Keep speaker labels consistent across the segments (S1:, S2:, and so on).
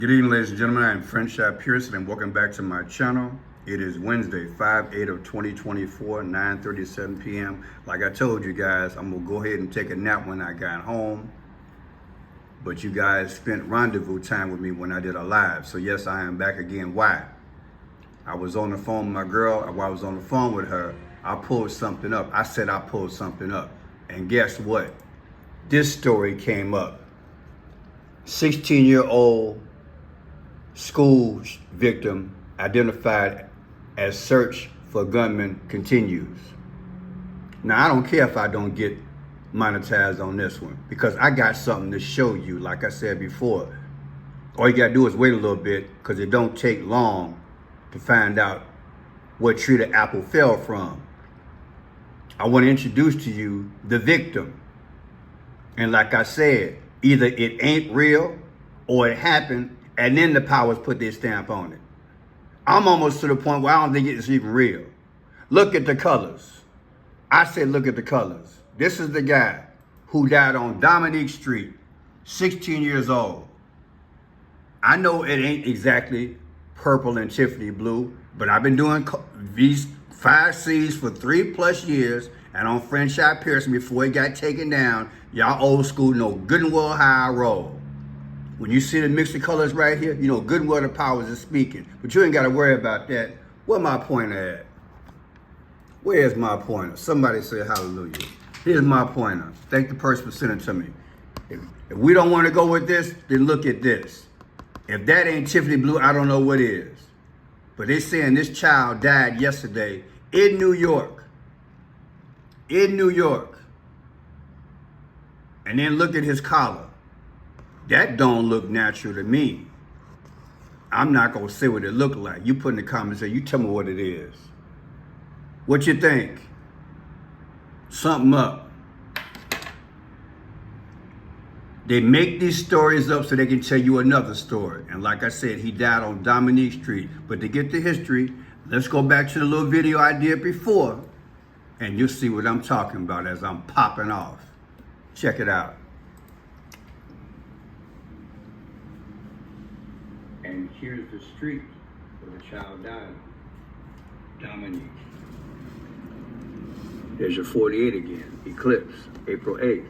S1: Good evening, ladies and gentlemen. I am Friendship Pearson, and welcome back to my channel. It is Wednesday, 5/8 of 2024, 9:37 p.m. Like I told you guys, I'm going to go ahead and take a nap when I got home. But you guys spent rendezvous time with me when I did a live. So yes, I am back again. Why? I was on the phone with my girl. While I was on the phone with her, I pulled something up. I said I pulled something up. And guess what? This story came up. 16-year-old school victim identified as search for gunman continues. Now, I don't care if I don't get monetized on this one because I got something to show you. Like I said before, all you gotta do is wait a little bit because it don't take long to find out what tree the apple fell from. I want to introduce to you the victim. And like I said, either it ain't real or it happened and then the powers put their stamp on it. I'm almost to the point where I don't think it's even real. Look at the colors. I said look at the colors. This is the guy who died on Dominique Street, 16 years old. I know it ain't exactly purple and Tiffany blue, but I've been doing these 5 C's for 3+ years, and on Friendship Pearson before it got taken down. Y'all old school know good and well how I roll. When you see the mix of colors right here, you know good and well the powers is speaking. But you ain't got to worry about that. Where my pointer at? Where's my pointer? Somebody say hallelujah. Here's my pointer. Thank the person for sending it to me. If we don't want to go with this, then look at this. If that ain't Tiffany blue, I don't know what is. But they're saying this child died yesterday in New York. In New York. And then look at his collar. That don't look natural to me. I'm not going to say what it look like. You put in the comments, you tell me what it is. What you think? Something up. They make these stories up so they can tell you another story. And like I said, he died on Dominique Street. But to get the history, let's go back to the little video I did before. And you'll see what I'm talking about as I'm popping off. Check it out. And here's the street where the child died. Dominique. There's your 48 again. Eclipse, April 8th.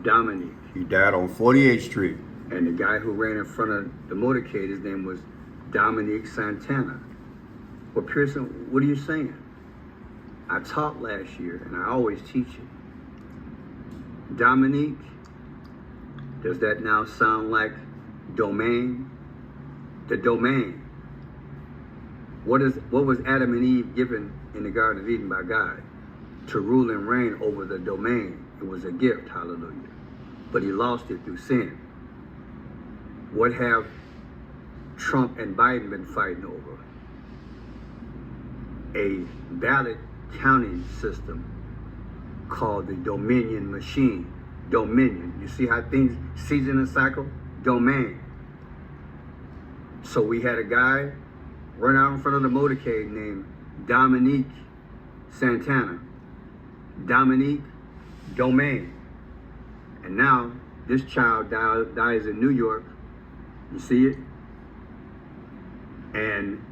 S1: Dominique. He died on 48th Street. And the guy who ran in front of the motorcade, his name was Dominique Santana. Well, Pearson, what are you saying? I taught last year, and I always teach it. Dominique, does that now sound like domain? The domain. What was Adam and Eve given in the Garden of Eden by God? To rule and reign over the domain. It was a gift, hallelujah. But he lost it through sin. What have Trump and Biden been fighting over? A ballot counting system called the Dominion machine. Dominion. You see how things season and cycle? Domain. So we had a guy run out in front of the motorcade named Dominique Santana. Dominique, domain. And now this child dies in New York. You see it? And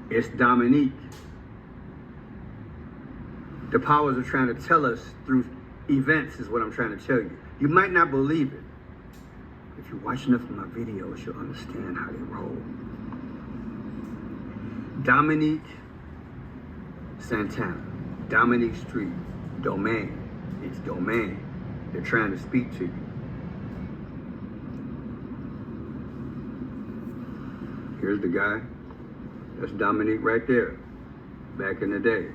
S1: it's Dominique. The powers are trying to tell us through events is what I'm trying to tell you. You might not believe it. If you watch enough of my videos, you'll understand how they roll. Dominique Santana, Dominique Street, domain. It's domain. They're trying to speak to you. Here's the guy. That's Dominique right there. Back in the day.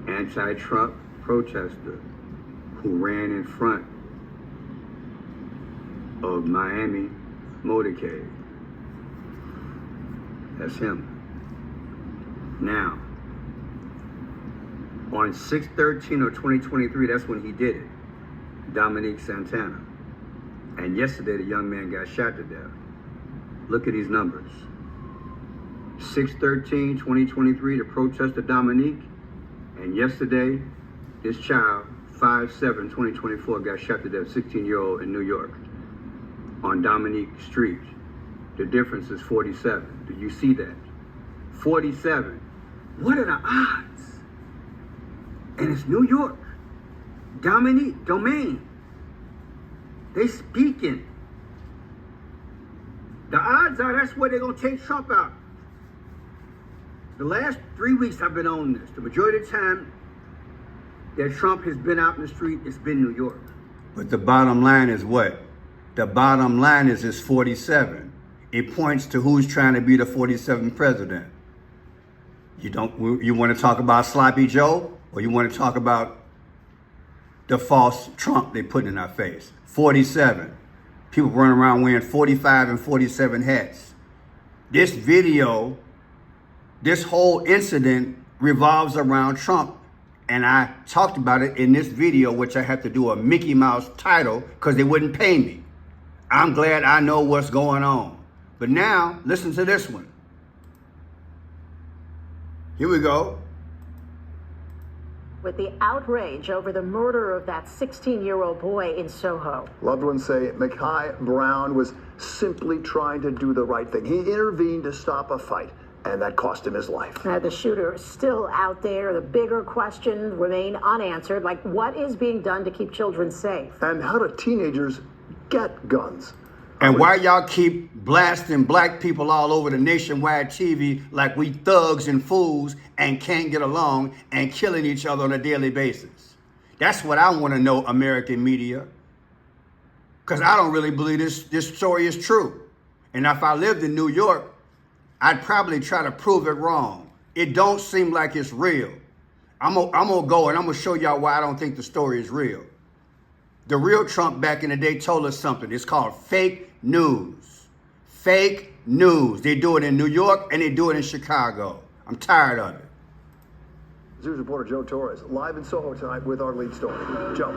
S1: Anti-Trump protester who ran in front of Miami motorcade. That's him. Now, on 6/13 of 2023, that's when he did it. Dominique Santana. And yesterday, the young man got shot to death. Look at these numbers. 6/13/2023, the protester Dominique. And yesterday, this child, 5/7/2024, got shot to death, 16-year-old in New York. on Dominique Street. The difference is 47. Do you see that? 47. What are the odds? And it's New York. Dominique, Domain. They speaking. The odds are that's where they're going to take Trump out. The last 3 weeks I've been on this. The majority of the time that Trump has been out in the street, it's been New York. But the bottom line is what? The bottom line is it's 47. It points to who's trying to be the 47th president. You want to talk about Sloppy Joe, or you want to talk about the false Trump they put in our face? 47. People running around wearing 45 and 47 hats. This video, this whole incident revolves around Trump. And I talked about it in this video, which I had to do a Mickey Mouse title because they wouldn't pay me. I'm glad I know what's going on. But now, listen to this one. Here we go.
S2: With the outrage over the murder of that 16-year-old boy in Soho.
S3: Loved ones say Mekhi Brown was simply trying to do the right thing. He intervened to stop a fight, and that cost him his life.
S2: The shooter is still out there. The bigger questions remain unanswered, like what is being done to keep children safe?
S3: And how do teenagers get guns?
S1: And why y'all keep blasting black people all over the nationwide TV like we thugs and fools and can't get along and killing each other on a daily basis? That's what I want to know, American media. Because I don't really believe this story is true. And if I lived in New York, I'd probably try to prove it wrong. It don't seem like it's real. I'm gonna go and I'm gonna show y'all why I don't think the story is real. The real Trump back in the day told us something. It's called fake news. Fake news. They do it in New York and they do it in Chicago. I'm tired of it.
S3: News reporter Joe Torres, live in Soho tonight with our lead story. Joe.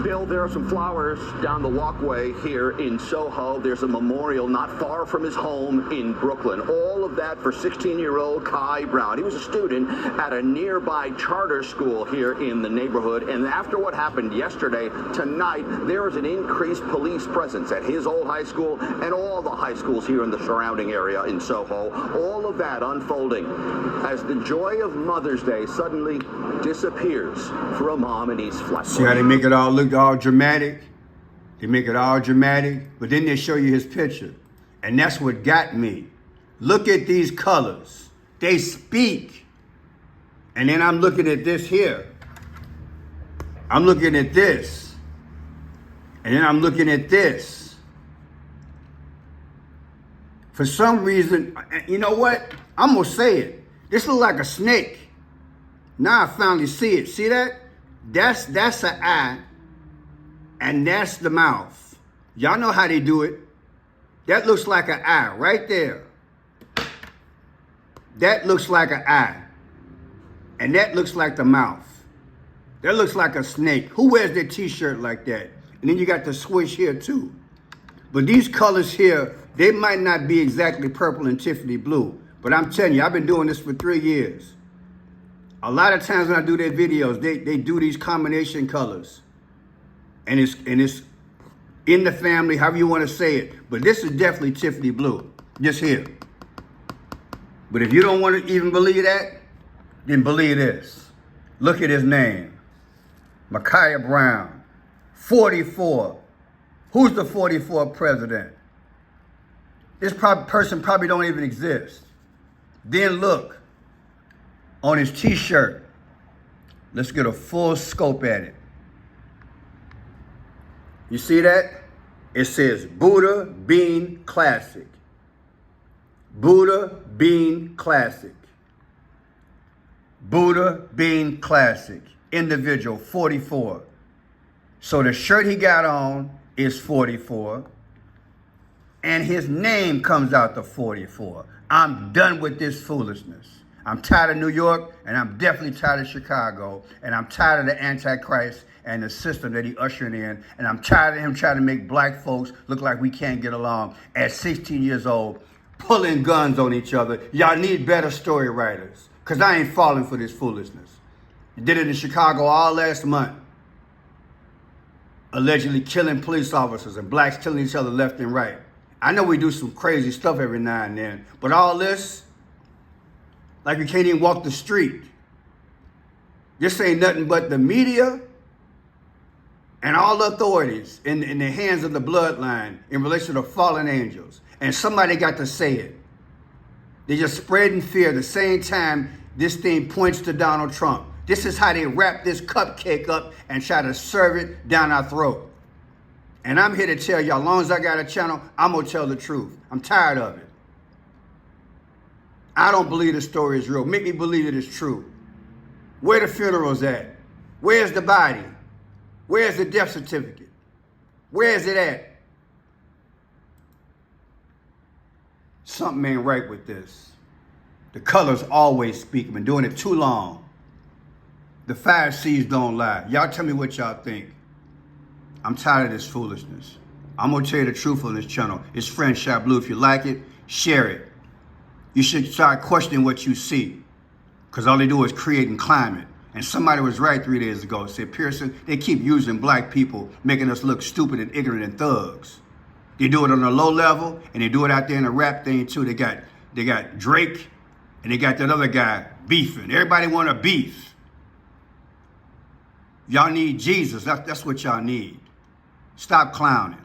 S4: Bill, there are some flowers down the walkway here in Soho. There's a memorial not far from his home in Brooklyn. All of that for 16-year-old Kai Brown. He was a student at a nearby charter school here in the neighborhood. And after what happened yesterday, tonight, there is an increased police presence at his old high school and all the high schools here in the surrounding area in Soho. All of that unfolding as the joy of Mother's Day suddenly disappears for a mom in East Flatbush.
S1: See how they make it all look all dramatic? They make it all dramatic, but then they show you his picture. And that's what got me. Look at these colors. They speak. And then I'm looking at this here. I'm looking at this. And then I'm looking at this. For some reason, you know what? I'm going to say it. This looks like a snake. Now I finally see it. See that? That's an eye. And that's the mouth. Y'all know how they do it. That looks like an eye right there. That looks like an eye. And that looks like the mouth. That looks like a snake. Who wears their t-shirt like that? And then you got the swish here too. But these colors here, they might not be exactly purple and Tiffany blue. But I'm telling you, I've been doing this for 3 years. A lot of times when I do their videos, they do these combination colors. And it's in the family, however you want to say it. But this is definitely Tiffany blue, just here. But if you don't want to even believe that, then believe this. Look at his name. Mekhi Brown, 44. Who's the 44th president? This person probably don't even exist. Then look on his t-shirt. Let's get a full scope at it. You see that? It says Buddha Bean Classic. Buddha Bean Classic. Buddha Bean Classic. Individual, 44. So the shirt he got on is 44. And his name comes out to 44. I'm done with this foolishness. I'm tired of New York, and I'm definitely tired of Chicago, and I'm tired of the Antichrist and the system that he ushering in, and I'm tired of him trying to make black folks look like we can't get along at 16 years old, pulling guns on each other. Y'all need better story writers, because I ain't falling for this foolishness. You did it in Chicago all last month. allegedly killing police officers and blacks killing each other left and right. I know we do some crazy stuff every now and then, but all this, like we can't even walk the street. This ain't nothing but the media and all the authorities in the hands of the bloodline in relation to fallen angels. And somebody got to say it. They're just spreading fear at the same time this thing points to Donald Trump. This is how they wrap this cupcake up and try to serve it down our throat. And I'm here to tell y'all, as long as I got a channel, I'm going to tell the truth. I'm tired of it. I don't believe the story is real. Make me believe it is true. Where the funerals at? Where's the body? Where's the death certificate? Where is it at? Something ain't right with this. The colors always speak. I've been doing it too long. The 5 C's don't lie. Y'all tell me what y'all think. I'm tired of this foolishness. I'm going to tell you the truth on this channel. It's Friend Shot Blue. If you like it, share it. You should start questioning what you see, because all they do is create and climb it. And somebody was right 3 days ago. Said, Pearson, they keep using black people, making us look stupid and ignorant and thugs. They do it on a low level, and they do it out there in the rap thing too. They got Drake, and they got that other guy beefing. Everybody want a beef. Y'all need Jesus. That's what y'all need. Stop clowning.